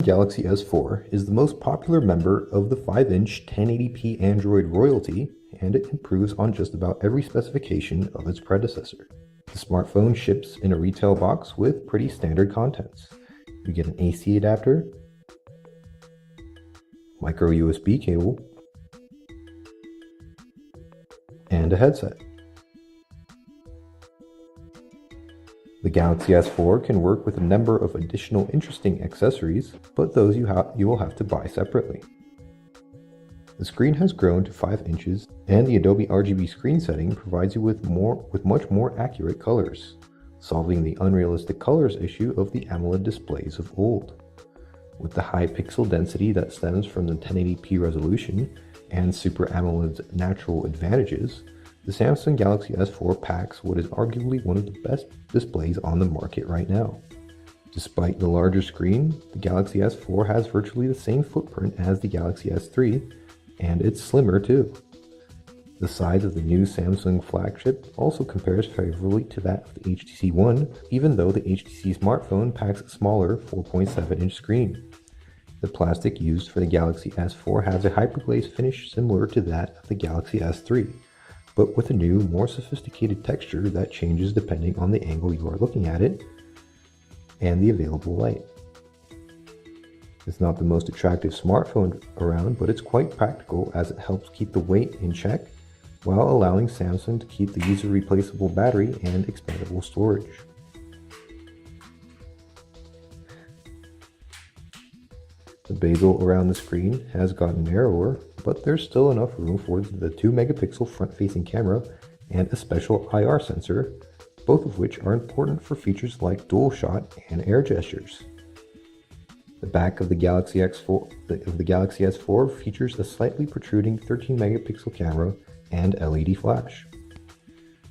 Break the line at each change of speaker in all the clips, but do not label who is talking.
Galaxy S4 is the most popular member of the 5-inch 1080p Android royalty, and it improves on just about every specification of its predecessor. The smartphone ships in a retail box with pretty standard contents. You get an AC adapter, micro USB cable, and a headset. The Galaxy S4 can work with a number of additional interesting accessories, but those you will have to buy separately. The screen has grown to 5 inches, and the Adobe RGB screen setting provides you with much more accurate colors, solving the unrealistic colors issue of the AMOLED displays of old. With the high pixel density that stems from the 1080p resolution and Super AMOLED's natural advantages, the Samsung Galaxy S4 packs what is arguably one of the best displays on the market right now. Despite the larger screen, the Galaxy S4 has virtually the same footprint as the Galaxy S3, and it's slimmer too. The size of the new Samsung flagship also compares favorably to that of the HTC One, even though the HTC smartphone packs a smaller 4.7-inch screen. The plastic used for the Galaxy S4 has a hyperglaze finish similar to that of the Galaxy S3, but with a new, more sophisticated texture that changes depending on the angle you are looking at it and the available light. It's not the most attractive smartphone around, but it's quite practical as it helps keep the weight in check while allowing Samsung to keep the user-replaceable battery and expandable storage. The bezel around the screen has gotten narrower, but there's still enough room for the 2-megapixel front-facing camera and a special IR sensor, both of which are important for features like dual shot and air gestures. The back of the Galaxy S4 features a slightly protruding 13-megapixel camera and LED flash.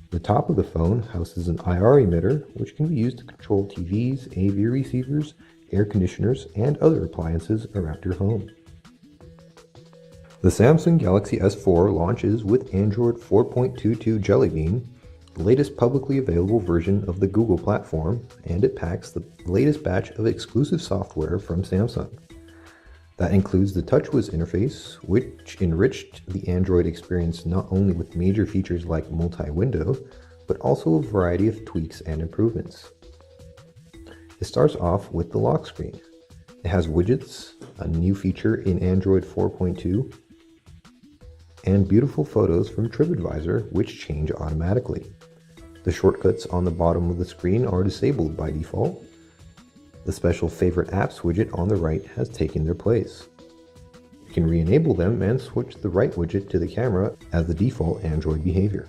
The top of the phone houses an IR emitter, which can be used to control TVs, AV receivers, air conditioners, and other appliances around your home. The Samsung Galaxy S4 launches with Android 4.22 Jelly Bean, the latest publicly available version of the Google platform, and it packs the latest batch of exclusive software from Samsung. That includes the TouchWiz interface, which enriched the Android experience not only with major features like multi-window, but also a variety of tweaks and improvements. It starts off with the lock screen. It has widgets, a new feature in Android 4.2, and beautiful photos from TripAdvisor, which change automatically. The shortcuts on the bottom of the screen are disabled by default. The special favorite apps widget on the right has taken their place. You can re-enable them and switch the right widget to the camera as the default Android behavior.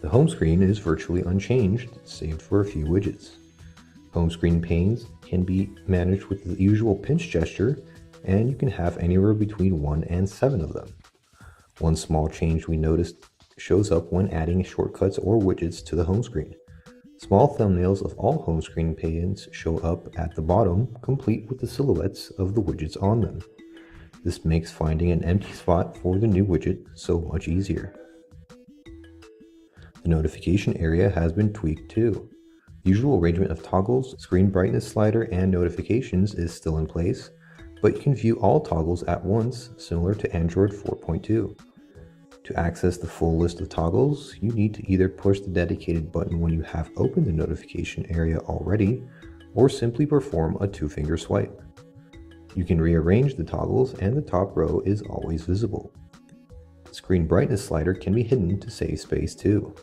The home screen is virtually unchanged, save for a few widgets. Home screen panes can be managed with the usual pinch gesture, and you can have anywhere between 1 and 7 of them. One small change we noticed shows up when adding shortcuts or widgets to the home screen. Small thumbnails of all home screen panes show up at the bottom, complete with the silhouettes of the widgets on them. This makes finding an empty spot for the new widget so much easier. The notification area has been tweaked too. The usual arrangement of toggles, screen brightness slider, and notifications is still in place, but you can view all toggles at once, similar to Android 4.2. To access the full list of toggles, you need to either push the dedicated button when you have opened the notification area already, or simply perform a 2-finger swipe. You can rearrange the toggles, and the top row is always visible. The screen brightness slider can be hidden to save space too.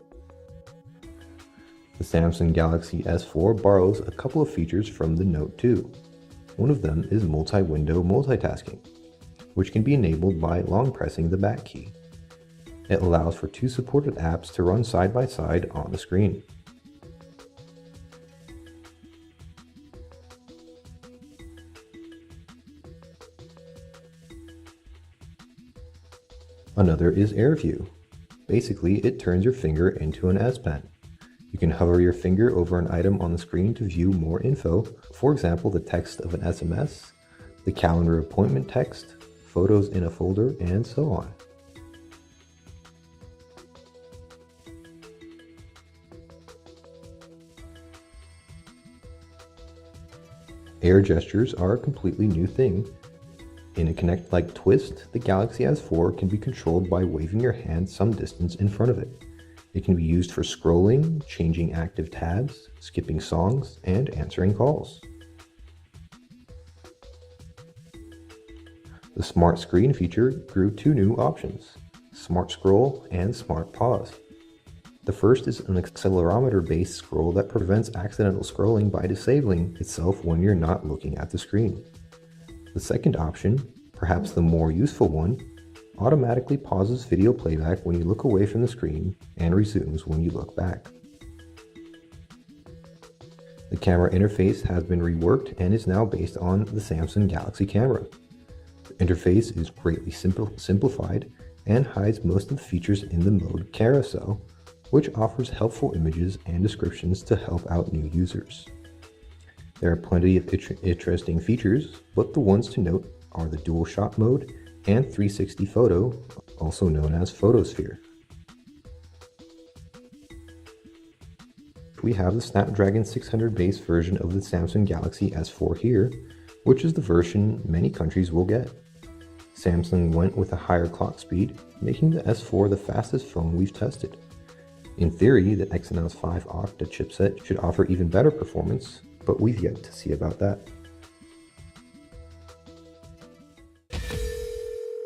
The Samsung Galaxy S4 borrows a couple of features from the Note 2. One of them is multi-window multitasking, which can be enabled by long pressing the back key. It allows for 2 supported apps to run side by side on the screen. Another is Air View. Basically, it turns your finger into an S Pen. You can hover your finger over an item on the screen to view more info, for example the text of an SMS, the calendar appointment text, photos in a folder, and so on. Air gestures are a completely new thing. In a Kinect-like twist, the Galaxy S4 can be controlled by waving your hand some distance in front of it. It can be used for scrolling, changing active tabs, skipping songs, and answering calls. The Smart Screen feature grew two new options, Smart Scroll and Smart Pause. The first is an accelerometer-based scroll that prevents accidental scrolling by disabling itself when you're not looking at the screen. The second option, perhaps the more useful one, automatically pauses video playback when you look away from the screen and resumes when you look back. The camera interface has been reworked and is now based on the Samsung Galaxy camera. The interface is greatly simplified and hides most of the features in the mode carousel, which offers helpful images and descriptions to help out new users. There are plenty of interesting features, but the ones to note are the dual shot mode and 360 photo, also known as Photosphere. We have the Snapdragon 600 base version of the Samsung Galaxy S4 here, which is the version many countries will get. Samsung went with a higher clock speed, making the S4 the fastest phone we've tested. In theory, the Exynos 5 Octa chipset should offer even better performance, but we've yet to see about that.